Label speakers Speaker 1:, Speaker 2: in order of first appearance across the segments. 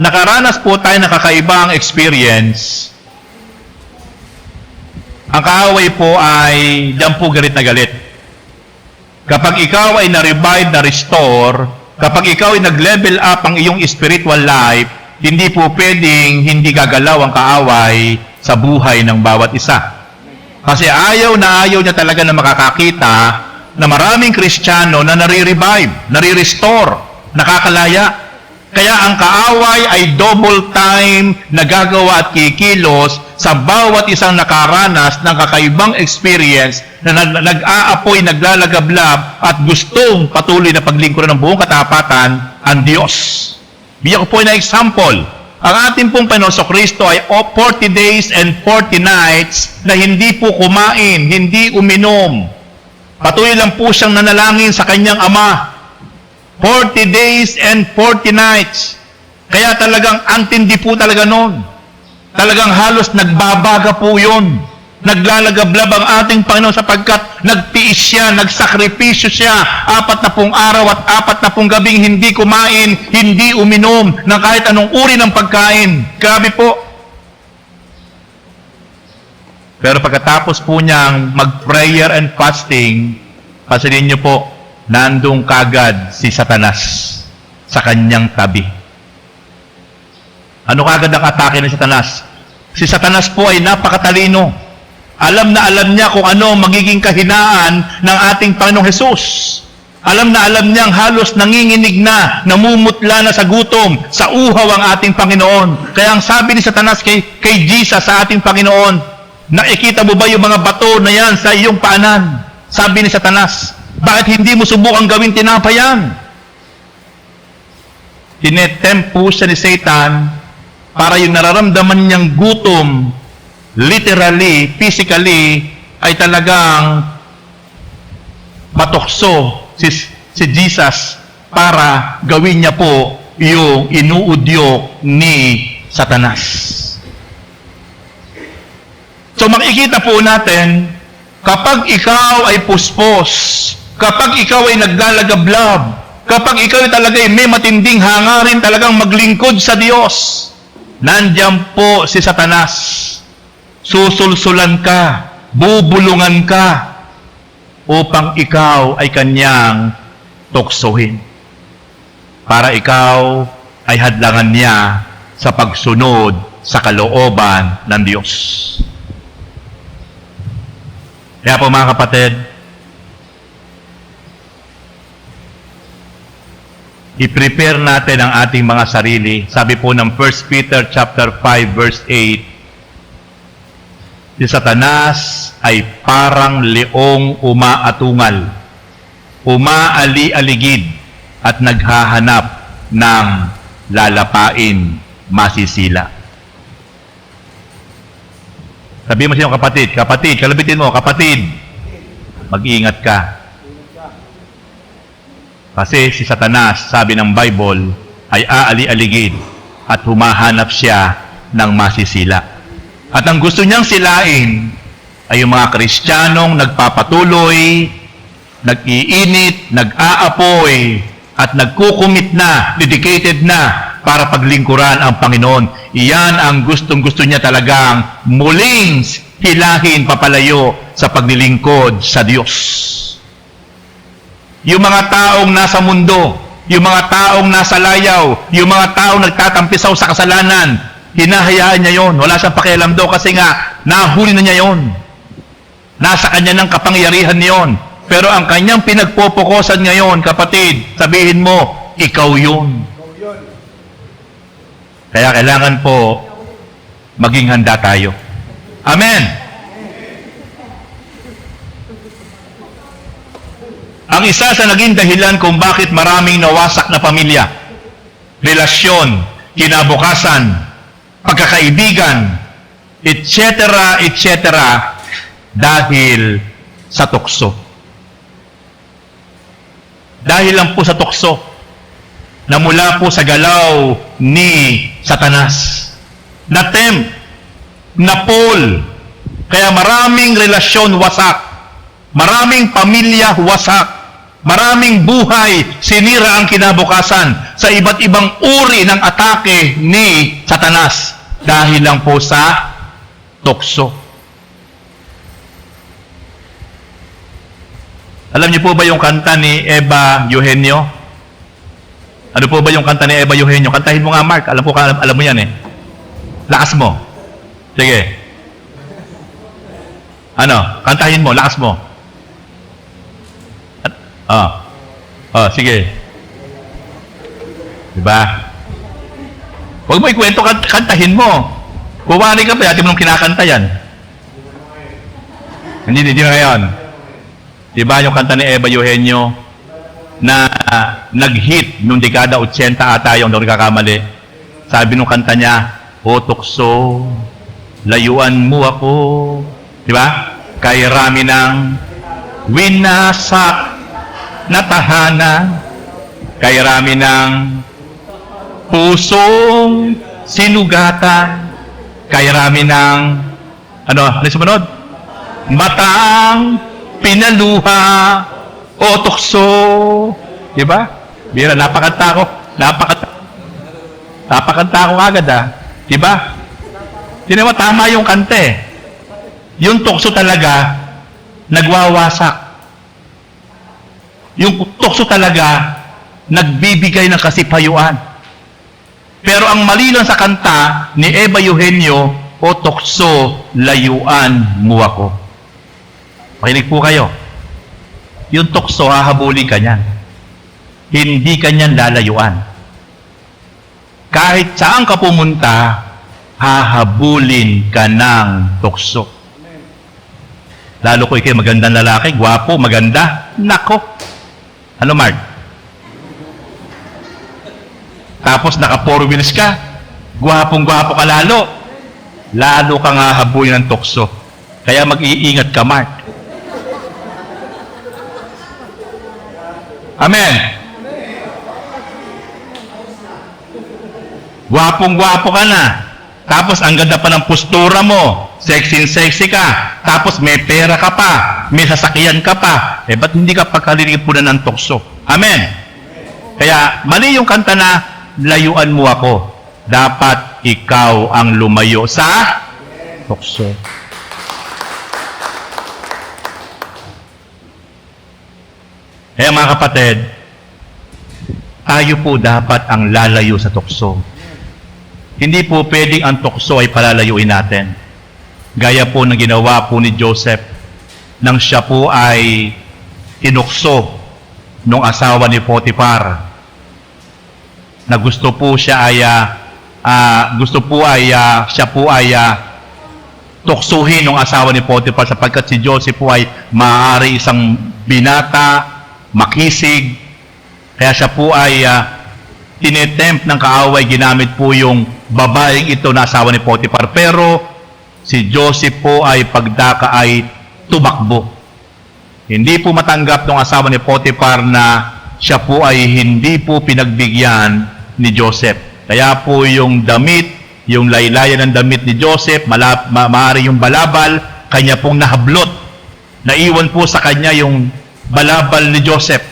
Speaker 1: nakaranas po tayo ng kakaibang experience, ang kaaway po ay diyan po galit na galit. Kapag ikaw ay na-revive, na-restore, kapag ikaw ay nag-level up ang iyong spiritual life, hindi po pwedeng hindi gagalaw ang kaaway sa buhay ng bawat isa. Kasi ayaw niya talaga na makakakita na maraming Kristiyano na nare-revive, nare-restore, nakakalaya. Kaya ang kaaway ay double time nagagawa at kikilos sa bawat isang nakaranas ng kakaibang experience na nag-aapoy, naglalagablab at gustong patuloy na paglingkuran ng buong katapatan ang Diyos. Bigyan ko po na example. Ang ating pong Panginoon Kristo ay 40 days and 40 nights na hindi po kumain, hindi uminom. Patuloy lang po siyang nanalangin sa kanyang Ama. 40 days and 40 nights. Kaya talagang antindi po talaga nun. Talagang halos nagbabaga po yun. Naglalagablab ang ating Panginoon sapagkat nagtiis siya, nagsakripisyo siya. 40 araw at 40 gabing hindi kumain, hindi uminom ng kahit anong uri ng pagkain. Grabe po. Pero pagkatapos po niyang mag-prayer and fasting, pansinin niyo po, nandong kagad si Satanas sa kanyang tabi. Ano kagad ang atake ng Satanas? Si Satanas po ay napakatalino. Alam na alam niya kung ano magiging kahinaan ng ating Panginoong Hesus. Alam na alam niyang halos nanginginig na, namumutla na sa gutom, sa uhaw ang ating Panginoon. Kaya ang sabi ni Satanas kay Jesus sa ating Panginoon, nakikita mo ba yung mga bato na yan sa iyong paanan? Sabi ni Satanas, bakit hindi mo subukang gawin tinapay yan? Tinetempt po siya ni Satan para yung nararamdaman niyang gutom, literally, physically, ay talagang matukso si Jesus para gawin niya po yung inuudyok ni Satanas. So makikita po natin, kapag ikaw ay puspos, kapag ikaw ay naglalagablab, kapag ikaw ay talaga may matinding hangarin talagang maglingkod sa Diyos, nandiyan po si Satanas. Susulsulan ka, bubulungan ka, upang ikaw ay kanyang tuksohin. Para ikaw ay hadlangan niya sa pagsunod sa kalooban ng Diyos. Kaya po mga kapatid, i-prepare natin ang ating mga sarili. Sabi po ng 1 Peter chapter 5 verse 8, si Satanas ay parang leong umaatungal, umaali-aligid at naghahanap ng lalapain, masisila. Sabi mo sa iyong kapatid, kalabitin mo, kapatid, mag-iingat ka. Kasi si Satanas, sabi ng Bible, ay aali-aligid at humahanap siya ng masisila. At ang gusto niyang silain ay yung mga Kristiyanong nagpapatuloy, nag-iinit, nag-aapoy, at nagkukumit na, dedicated na para paglingkuran ang Panginoon. Iyan ang gustong-gusto niya talagang muling hilahin papalayo sa paglilingkod sa Diyos. Yung mga taong nasa mundo, yung mga taong nasa layaw, yung mga taong nagtatampisaw sa kasalanan, hinahayaan niya yon. Wala siyang pakialam daw kasi nga, nahuli na niya yon. Nasa kanya ng kapangyarihan niyon. Pero ang kanyang pinagpopokosan ngayon, kapatid, sabihin mo, ikaw yun. Kaya kailangan po maging handa tayo. Amen! Ang isa sa naging dahilan kung bakit maraming nawasak na pamilya, relasyon, kinabukasan, pagkakaibigan, etc., etc., dahil sa tukso. Dahil lang po sa tukso na mula po sa galaw ni Satanas. Na-tempt, na-pull. Kaya maraming relasyon wasak. Maraming pamilya wasak. Maraming buhay sinira ang kinabukasan sa iba't ibang uri ng atake ni Satanas dahil lang po sa tukso. Alam niyo po ba yung kanta ni Eva Eugenio? Ano po ba yung kanta ni Eva Eugenio? Kantahin mo nga, Mark. Alam mo yan eh. Lakas mo. Sige. Ano? Kantahin mo. Lakas mo. Sige. Diba? Huwag mo ikwento, kantahin mo. Kuwari ka pa, dati mo nung kinakanta yan. Hindi na ngayon. Diba yung kanta ni Eva Eugenio na nag-hit nung dekada 80 ata yung daw nagkakamali. Sabi nung kanta niya, "O tukso, layuan mo ako." Diba? Kay rami ng winasak na tahanan, kay rami ng pusong sinugatan, kay rami ng ano sumunod? Matang pinaluha o tukso. Diba? Bira, napakanta ko agad Diba? Diba, tama yung kante. Yung tukso talaga nagwawasak. Yung tukso talaga nagbibigay ng kasipayuan. Pero ang mali lang sa kanta ni Eva Eugenio, "O tukso, layuan mo ako." Makinig po kayo. Yung tukso, hahabulin ka niyan. Hindi ka niyan lalayuan. Kahit saan ka pumunta, hahabulin ka ng tukso. Lalo ko ikay magandang lalaki, gwapo, maganda. Nako. Ano, Mark? Tapos naka 4 wheels ka. Gwapong-gwapo ka lalo. Lalo kang hahabulin ng tukso. Kaya mag-iingat ka, Mark. Amen. Gwapong-gwapo ka na. Tapos ang ganda pa ng postura mo. Sexy ka. Tapos may pera ka pa. May sasakyan ka pa. Ba't hindi ka pagkalilipunan ng tukso? Amen. Kaya mali yung kanta na layuan mo ako. Dapat ikaw ang lumayo sa tukso. Kaya mga kapatid, tayo po dapat ang lalayo sa tukso. Hindi po pwedeng ang tukso ay palalayuin natin. Gaya po ng ginawa po ni Joseph nang siya po ay tinukso nung asawa ni Potiphar. Na gusto po siya ay siya po ay tuksuhin ng asawa ni Potiphar sapagkat si Joseph po ay maaari isang binata, makisig. Kaya siya po ay tinetempt ng kaaway, ginamit po yung babaeng ito na asawa ni Potiphar. Pero si Joseph po ay pagdaka ay tumakbo. Hindi po matanggap ng asawa ni Potiphar na siya po ay hindi po pinagbigyan ni Joseph. Kaya po yung damit, yung laylayan ng damit ni Joseph, maaari yung balabal, kanya pong nahablot. Naiwan po sa kanya yung balabal ni Joseph.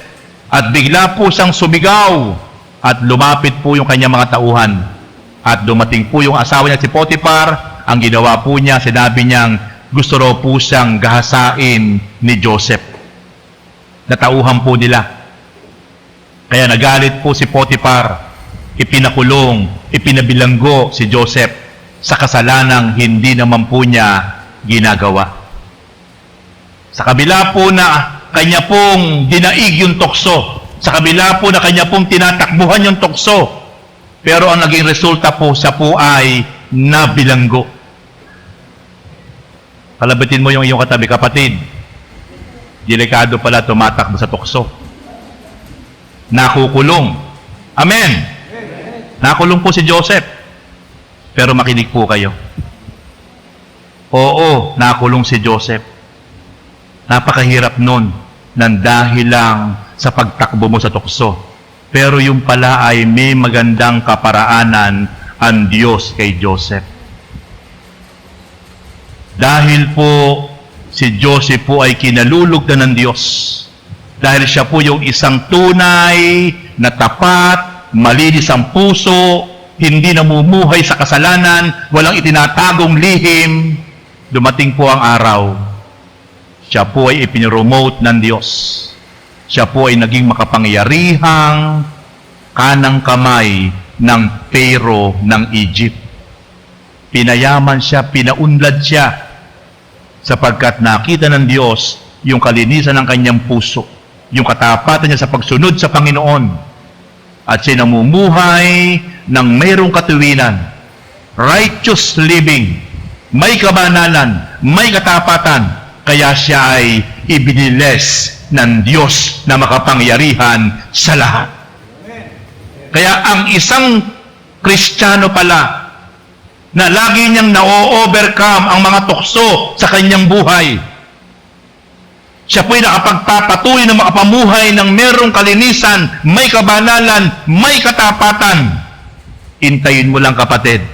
Speaker 1: At bigla po siyang sumigaw at lumapit po yung kanyang mga tauhan. At dumating po yung asawa niya si Potiphar. Ang ginawa po niya, sinabi niyang gusto raw po siyang gahasain ni Joseph. Natauhan po nila. Kaya nagalit po si Potiphar. Ipinakulong, ipinabilanggo si Joseph sa kasalanang hindi naman po niya ginagawa. Sa kabila po na kanya pong dinaig yung tukso, sa kabila po na kanya pong tinatakbuhan yung tukso, pero ang naging resulta po, siya po ay nabilanggo. Kalabitin mo yung iyong katabi, kapatid. Delikado pala tumatakbo sa tukso. Nakukulong. Amen. Nakulong po si Joseph. Pero makinig po kayo. Oo, nakulong si Joseph. Napakahirap nun nang dahil lang sa pagtakbo mo sa tukso. Pero yung pala ay may magandang kaparaanan ang Diyos kay Joseph. Dahil po si Joseph po ay kinalulugdan ng Diyos. Dahil siya po yung isang tunay na tapat, malinis ang puso, hindi namumuhay sa kasalanan, walang itinatagong lihim. Dumating po ang araw, siya po ay ipinromote ng Diyos. Siya po ay naging makapangyarihang kanang kamay ng Pharaoh ng Egypt. Pinayaman siya, pinaunlad siya, sapagkat nakita ng Diyos yung kalinisan ng kanyang puso, yung katapatan niya sa pagsunod sa Panginoon, at siya namumuhay ng mayroong katuwiran, righteous living, may kabanalan, may katapatan, kaya siya ay ibiniles ng Diyos na makapangyarihan sa lahat. Kaya ang isang Kristiyano pala na lagi niyang na-overcome ang mga tukso sa kanyang buhay, siya po'y nakapagpapatuloy na makapamuhay ng merong kalinisan, may kabanalan, may katapatan. Intayin mo lang, kapatid,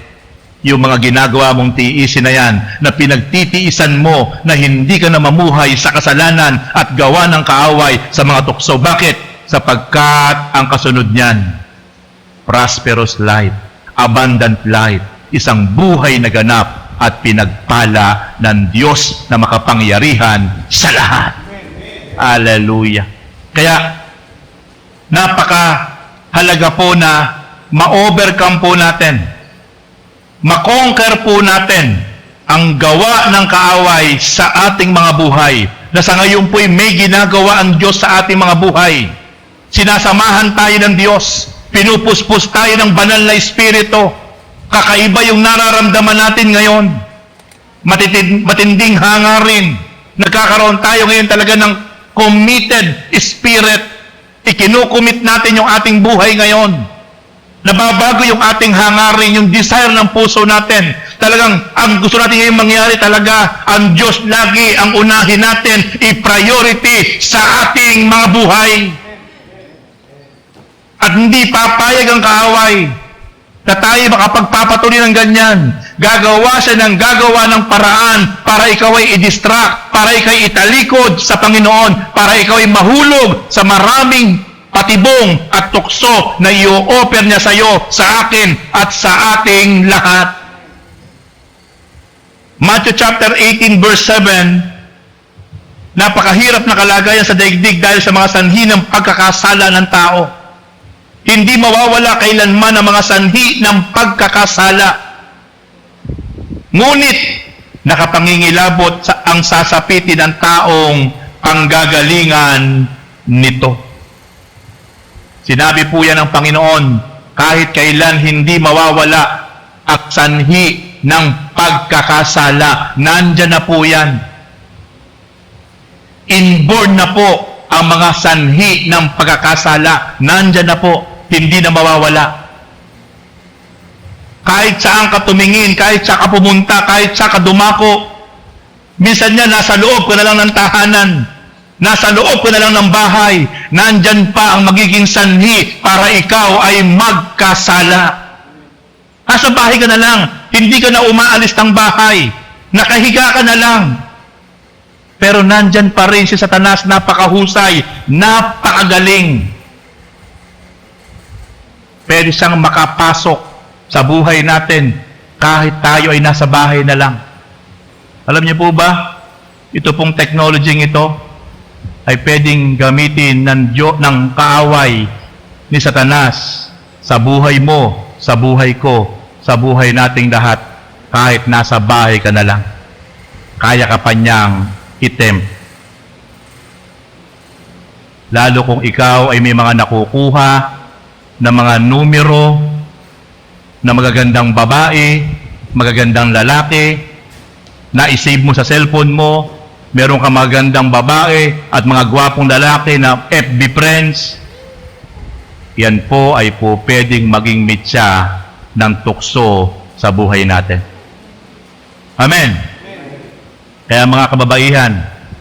Speaker 1: yung mga ginagawa mong tiisin na yan, na pinagtitiisan mo na hindi ka na mamuhay sa kasalanan at gawa ng kaaway sa mga tukso. Bakit? Sapagkat ang kasunod niyan, prosperous life, abundant life, isang buhay na ganap at pinagpala ng Diyos na makapangyarihan sa lahat. Hallelujah. Kaya, napakahalaga po na ma-overcome po natin, ma-conquer po natin ang gawa ng kaaway sa ating mga buhay, na sa ngayon po'y may ginagawa ang Diyos sa ating mga buhay. Sinasamahan tayo ng Diyos, pinupuspos tayo ng banal na Espiritu. Kakaiba yung nararamdaman natin ngayon. Matinding hangarin. Nagkakaroon tayo ngayon talaga ng committed spirit. Ikinukumit natin yung ating buhay ngayon. Nababago yung ating hangarin, yung desire ng puso natin. Talagang ang gusto natin ngayon mangyari talaga, ang Diyos lagi ang unahin natin, i-priority sa ating mga buhay. At hindi papayag ang kaaway na tayo makapagpapatuloy ng ganyan. Gagawa siya ng gagawa ng paraan para ikaw ay i-distract, para ikaw ay italikod sa Panginoon, para ikaw ay mahulog sa maraming patibong at tukso na i-offer niya sa iyo, sa akin, at sa ating lahat. Matthew chapter 18 verse 7, napakahirap na kalagayan sa daigdig dahil sa mga sanhi ng pagkakasala ng tao. Hindi mawawala kailanman ang mga sanhi ng pagkakasala. Ngunit, nakapangingilabot ang sasapitin ng taong panggagalingan nito. Sinabi po yan ng Panginoon, kahit kailan hindi mawawala ang sanhi ng pagkakasala. Nandyan na po yan. Inborn na po ang mga sanhi ng pagkakasala. Nandyan na po. Hindi na mawawala. Kahit saan ka tumingin, kahit saan ka pumunta, kahit saan ka dumako, minsan niya nasa loob ka na lang ng tahanan, nasa loob ka na lang ng bahay, nandyan pa ang magiging sanhi para ikaw ay magkasala. Nasa bahay ka na lang, hindi ka na umaalis ng bahay, nakahiga ka na lang. Pero nandyan pa rin si Satanas, napakahusay, napakagaling. Pwede siyang makapasok sa buhay natin kahit tayo ay nasa bahay na lang. Alam niyo po ba, ito pong technology ito ay pwedeng gamitin ng kaaway ni Satanas sa buhay mo, sa buhay ko, sa buhay nating lahat, kahit nasa bahay ka na lang. Kaya ka pa niyang itempt. Lalo kung ikaw ay may mga nakukuha na mga numero na magagandang babae, magagandang lalaki, na isave mo sa cellphone mo, meron ka magandang babae at mga gwapong lalaki na FB friends, yan po ay po pwedeng maging mitya ng tukso sa buhay natin. Amen. Kaya mga kababaihan,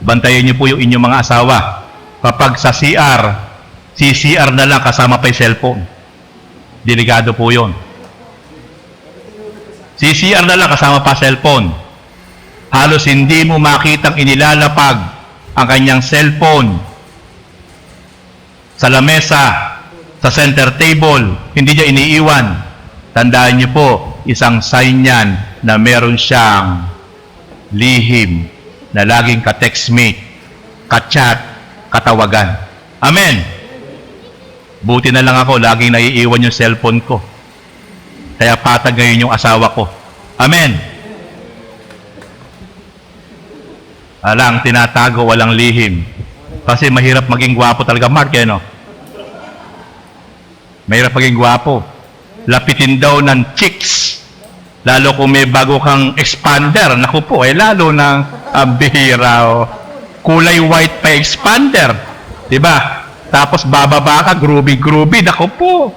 Speaker 1: bantayan niyo po yung inyong mga asawa. Kapag sa CCR na lang kasama pa yung cellphone. Delikado po yun. CCR na lang kasama pa cellphone. Halos hindi mo makitang inilalapag ang kanyang cellphone sa lamesa, sa center table, hindi niya iniiwan. Tandaan niyo po, isang sign yan na meron siyang lihim na laging ka-textmate, ka-chat, katawagan. Amen. Buti na lang ako, laging naiiwan yung cellphone ko. Kaya patag ngayon yung asawa ko. Amen. Alang, tinatago, walang lihim. Kasi mahirap maging gwapo talaga, Mark, eh, no? Mahirap maging gwapo. Lapitin daw ng chicks. Lalo kung may bago kang expander. Naku po, lalo ng bihira. Oh. Kulay white pa expander. Diba? Tapos bababa ka, groovy. Naku po.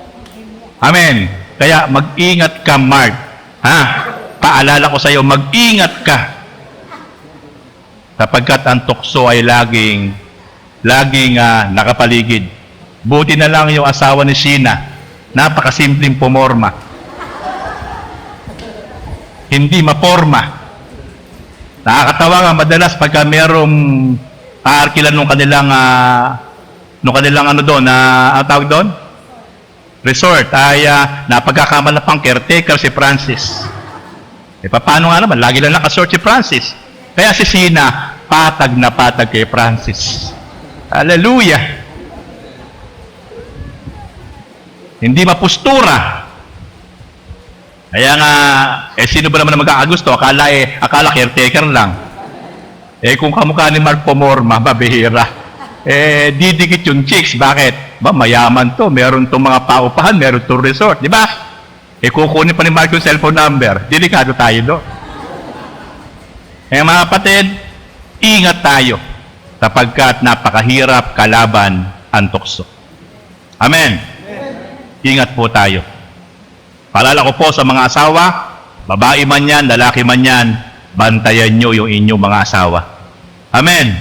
Speaker 1: Amen. Kaya mag-ingat ka, Mark. Ha? Paalala ko sa iyo, mag-ingat ka. Sapagkat ang tukso ay laging nakapaligid. Buti na lang yung asawa ni Sheena. Napakasimpleng pumorma. Hindi maporma. Nakakatawa nga madalas pagka merong aarkilan nung kanilang ano doon, ang tawag doon? Resort, ay napagkakamala pang caretaker si Francis. Paano nga naman? Lagi lang nakasort si Francis. Kaya si Sheena, patag na patag kay Francis. Hallelujah! Hindi mapustura. Kaya nga, sino ba naman na magkakagusto? Akala caretaker lang. Kung kamukha ni Mark Pomorma, mabihira. Didikit yung chicks. Bakit? Mayaman to. Meron tong mga paupahan, meron tong resort. Di ba? Kukunin pa ni Mark yung cellphone number. Delikado tayo doon. Kaya mga kapatid, ingat tayo sapagkat napakahirap kalaban ang tukso. Amen. Ingat po tayo. Paalala ko po sa mga asawa, babae man yan, lalaki man yan, bantayan nyo yung inyong mga asawa. Amen.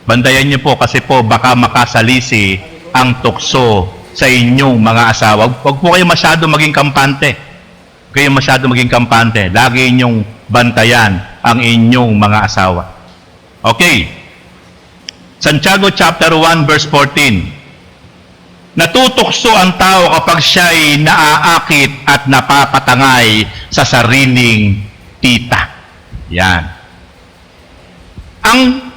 Speaker 1: Bantayan nyo po kasi po baka makasalisi ang tukso sa inyong mga asawa. Huwag po kayo masyado maging kampante. Huwag kayo masyado maging kampante. Lagi inyong bantayan ang inyong mga asawa. Okay. Santiago chapter 1 verse 14. Natutukso ang tao kapag siya'y naaakit at napapatangay sa sariling tita. Yan.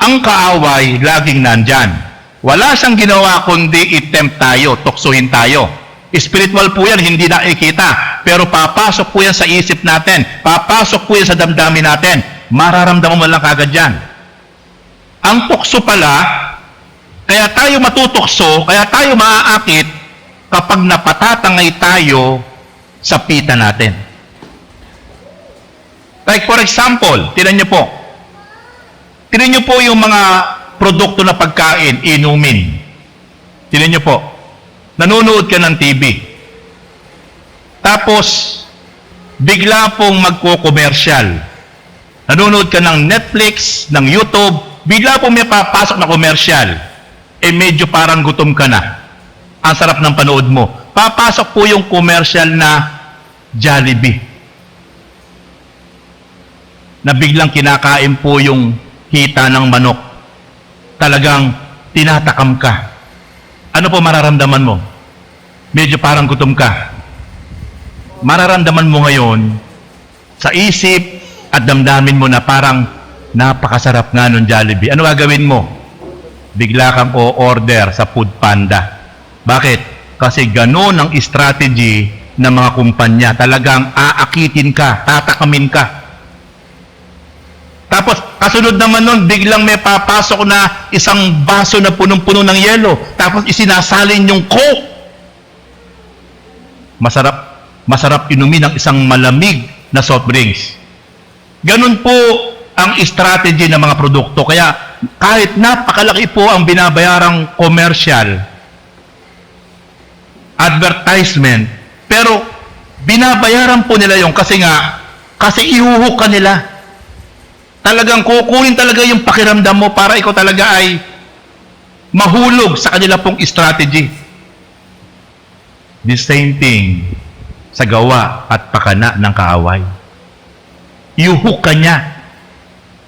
Speaker 1: Ang kaaway laging nandyan. Wala siyang ginawa kundi i-tempt tayo, tuksuhin tayo. Spiritual po yan, hindi nakikita. Pero papasok po yan sa isip natin. Papasok po yan sa damdamin natin. Mararamdaman mo lang kagad yan. Ang tukso pala, kaya tayo matutukso, kaya tayo maaakit kapag napatatangay tayo sa pita natin. Like for example, tinan niyo po. Tinan niyo po yung mga produkto na pagkain, inumin. Tinan niyo po. Nanonood ka ng TV. Tapos, bigla pong magko-commercial. Nanonood ka ng Netflix, ng YouTube, bigla pong may papasok na commercial. Medyo parang gutom ka na. Ang sarap ng panood mo. Papasok po yung commercial na Jollibee. Na biglang kinakain po yung hita ng manok. Talagang tinatakam ka. Ano po mararamdaman mo? Medyo parang gutom ka. Mararamdaman mo ngayon sa isip at damdamin mo na parang napakasarap nga ng Jollibee. Ano gagawin mo? Bigla kang o-order sa Food Panda. Bakit? Kasi gano'n ang strategy ng mga kumpanya. Talagang aakitin ka, tatakamin ka. Tapos, kasunod naman nun, biglang may papasok na isang baso na punong-puno ng yelo. Tapos, isinasalin yung Coke. Masarap inumin ng isang malamig na soft drinks. Ganun po ang strategy ng mga produkto. Kaya, kahit napakalaki po ang binabayarang commercial, advertisement, pero binabayaran po nila yung kasi ihuhuk ka nila. Talagang kukunin talaga yung pakiramdam mo para ikaw talaga ay mahulog sa kanila pong strategy. The same thing sa gawa at pakana ng kaaway. Ihuhuk ka niya.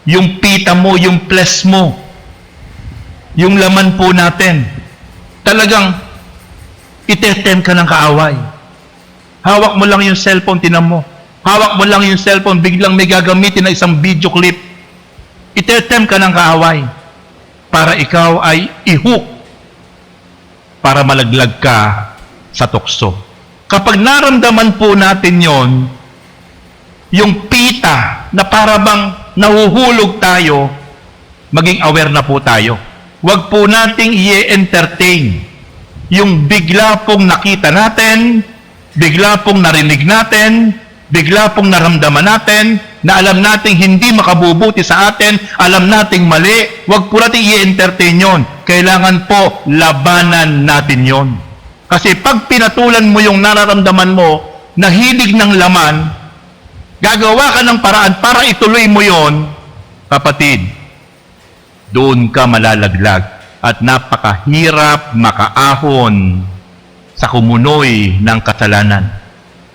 Speaker 1: Yung pita mo, yung flesh mo, yung laman po natin, talagang itetem ka ng kaaway. Hawak mo lang yung cellphone, tinan mo. Hawak mo lang yung cellphone, biglang may gagamitin na isang video clip. Itetem ka ng kaaway para ikaw ay i-hook para malaglag ka sa tukso. Kapag naramdaman po natin yon, yung pita na para bang nahuhulog tayo, maging aware na po tayo. Huwag po nating i-entertain yung bigla pong nakita natin, bigla pong narinig natin, bigla pong naramdaman natin, na alam nating hindi makabubuti sa atin, alam nating mali, huwag po nating i-entertain yon. Kailangan po labanan natin yon. Kasi pag pinatulan mo yung nararamdaman mo, na hilig ng laman, gagawa ka ng paraan para ituloy mo yon, kapatid, doon ka malalaglag at napakahirap makaahon sa kumunoy ng kasalanan.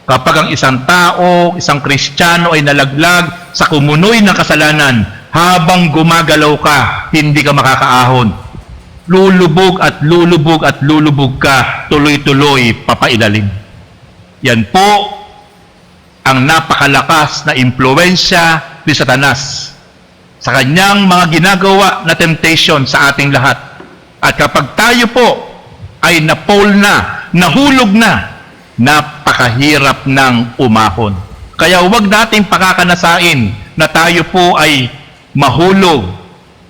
Speaker 1: Kapag ang isang tao, isang Kristiyano ay nalaglag sa kumunoy ng kasalanan, habang gumagalaw ka, hindi ka makakaahon. Lulubog at lulubog at lulubog ka, tuloy-tuloy papailalim. Yan po ang napakalakas na impluwensya ni Satanas sa kanyang mga ginagawa na temptation sa ating lahat. At kapag tayo po ay napol na, nahulog na, napakahirap ng umahon. Kaya huwag nating pakakanasain na tayo po ay mahulog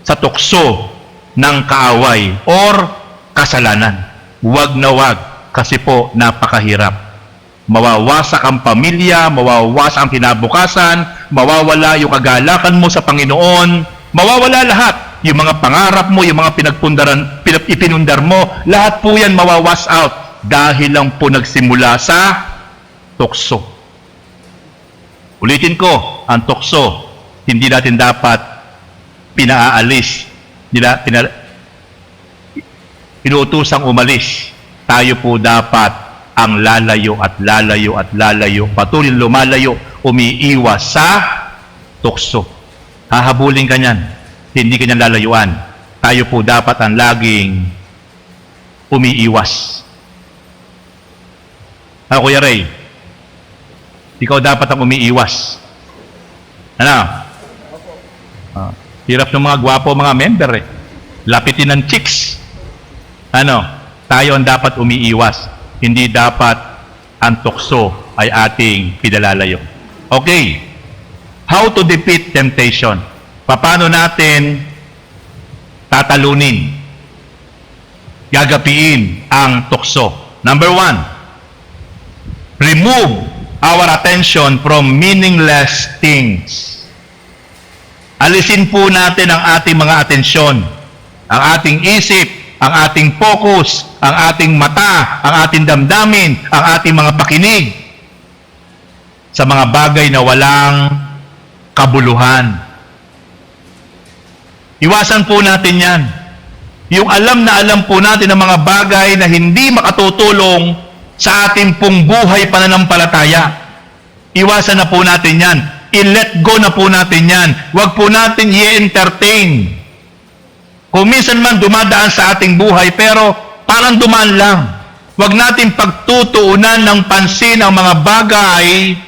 Speaker 1: sa tukso ng kaaway or kasalanan. Huwag na huwag, kasi po napakahirap. Mawawasak ang pamilya, mawawasak ang kinabukasan, mawawala yung kagalakan mo sa Panginoon, mawawala lahat. Yung mga pangarap mo, yung mga ipinundar mo, lahat po yan mawawas out dahil lang po nagsimula sa tukso. Ulitin ko, ang tukso, hindi natin dapat pinaalis, inuutusang umalis. Tayo po dapat ang lalayo at lalayo at lalayo, patuloy lumalayo, umiiwas sa tukso. Hahabulin ka niyan, hindi ka niyan lalayuan. Tayo po dapat ang laging umiiwas. Kuya Ray, ikaw dapat ang umiiwas. Ano? Hirap ng mga gwapo mga member eh. Lapitin ng chicks. Ano? Tayo ang dapat umiiwas. Hindi dapat ang tukso ay ating pinalalayo. Okay. How to defeat temptation? Paano natin tatalunin, gagapiin ang tukso? Number 1, remove our attention from meaningless things. Alisin po natin ang ating mga atensyon, ang ating isip, ang ating focus, ang ating mata, ang ating damdamin, ang ating mga pakinig sa mga bagay na walang kabuluhan. Iwasan po natin yan. Yung alam na alam po natin ang mga bagay na hindi makatutulong sa ating pong buhay pananampalataya. Iwasan na po natin yan. I-let go na po natin yan. Huwag po natin i-entertain. Kung minsan man dumadaan sa ating buhay, pero parang dumaan lang. Huwag natin pagtutuunan ng pansin ang mga bagay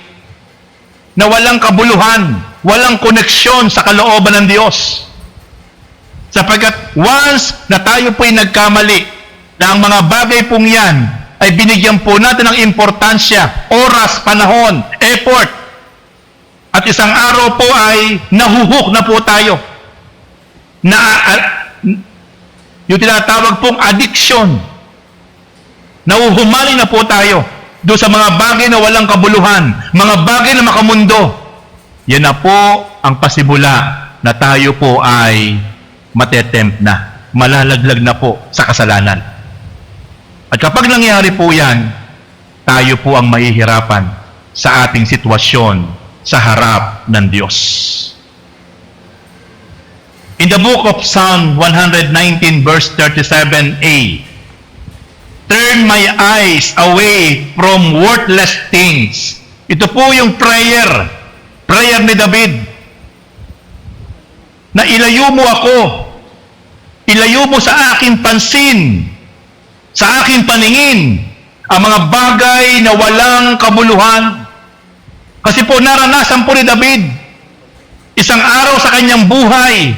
Speaker 1: na walang kabuluhan, walang koneksyon sa kalooban ng Diyos. Sapagkat once na tayo po'y nagkamali, na ang mga bagay pong yan ay binigyan po natin ng importansya, oras, panahon, effort, at isang araw po ay nahuhuk na po tayo. Yung tinatawag pong addiction. Nauhumali na po tayo doon sa mga bagay na walang kabuluhan, mga bagay na makamundo. Yan na po ang pasimula na tayo po ay matetempt na, malalaglag na po sa kasalanan. At kapag nangyari po yan, tayo po ang mahihirapan sa ating sitwasyon sa harap ng Diyos. In the book of Psalm 119 verse 37a, turn my eyes away from worthless things. Ito po yung prayer ni David. Na ilayo mo ako, ilayo mo sa aking pansin sa aking paningin ang mga bagay na walang kabuluhan. Kasi po naranasan po ni David, isang araw sa kanyang buhay,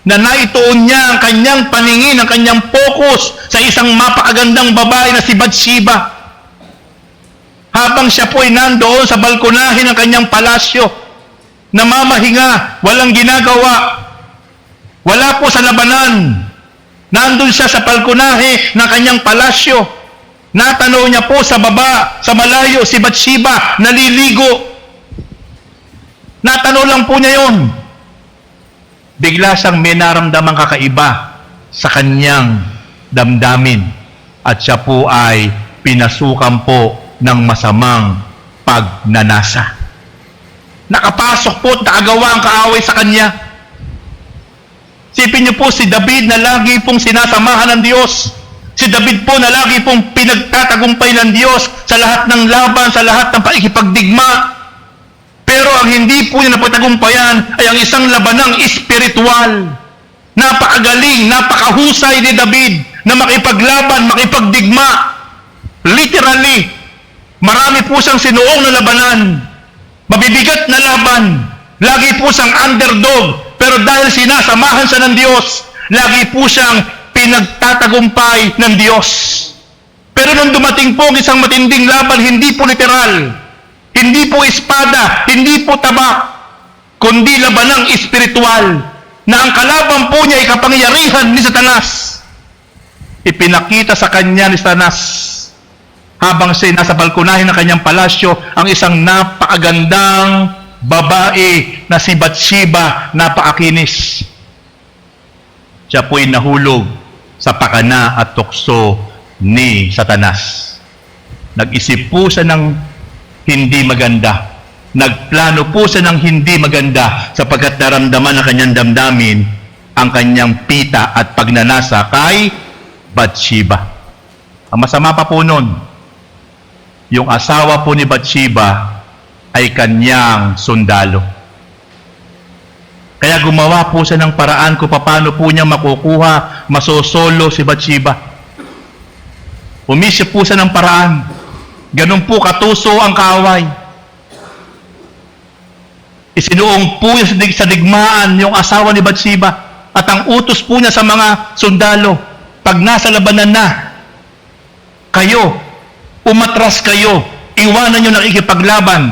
Speaker 1: na naituon niya ang kanyang paningin, ang kanyang focus sa isang mapakagandang babae na si Bathsheba. Habang siya po ay nandoon sa balkonahe ng kanyang palasyo, namamahinga, walang ginagawa, wala po sa labanan, nandun siya sa balkonahe ng kanyang palasyo, natanaw niya po sa baba, sa malayo, si Bathsheba, naliligo. Natanaw lang po niya yon. Bigla siyang may naramdamang kakaiba sa kanyang damdamin at siya po ay pinasukan po ng masamang pagnanasa. Nakapasok po at nakagawa ang kaaway sa kanya. Sipin niyo po si David na lagi pong sinasamahan ng Diyos. Si David po na lagi pong pinagtatagumpay ng Diyos sa lahat ng laban, sa lahat ng pakikipagdigma. Pero ang hindi po niya napagtagumpayan ay ang isang labanang espiritual. Napakagaling, napakahusay ni David na makipaglaban, makipagdigma. Literally, marami po siyang sinuong na labanan. Mabibigat na laban. Lagi po siyang underdog. Pero dahil sinasamahan siya ng Diyos, lagi po siyang pinagtatagumpay ng Diyos. Pero nung dumating po ang isang matinding laban, hindi po literal. Hindi po espada, hindi po tabak, kundi labanang espiritual na ang kalaban po niya ay kapangyarihan ni Satanas. Ipinakita sa kanya ni Satanas habang siya nasa balkonahe ng kanyang palasyo ang isang napakagandang babae na si Bathsheba, napakakinis. Siya po'y nahulog sa pakana at tukso ni Satanas. Nag-isip po siya ng hindi maganda. Nagplano po siya ng hindi maganda sapagkat naramdaman ng kanyang damdamin ang kanyang pita at pagnanasa kay Bathsheba. Ang masama pa po nun, yung asawa po ni Bathsheba ay kanyang sundalo. Kaya gumawa po siya ng paraan kung paano po niya makukuha, masosolo si Bathsheba. Umisip po siya ng paraan. Ganun po katuso ang kaaway. Isinuong po niya sa digmaan yung asawa ni Bathsheba at ang utos po niya sa mga sundalo, pag nasa labanan na, kayo, umatras kayo, iwanan nyo nakikipaglaban.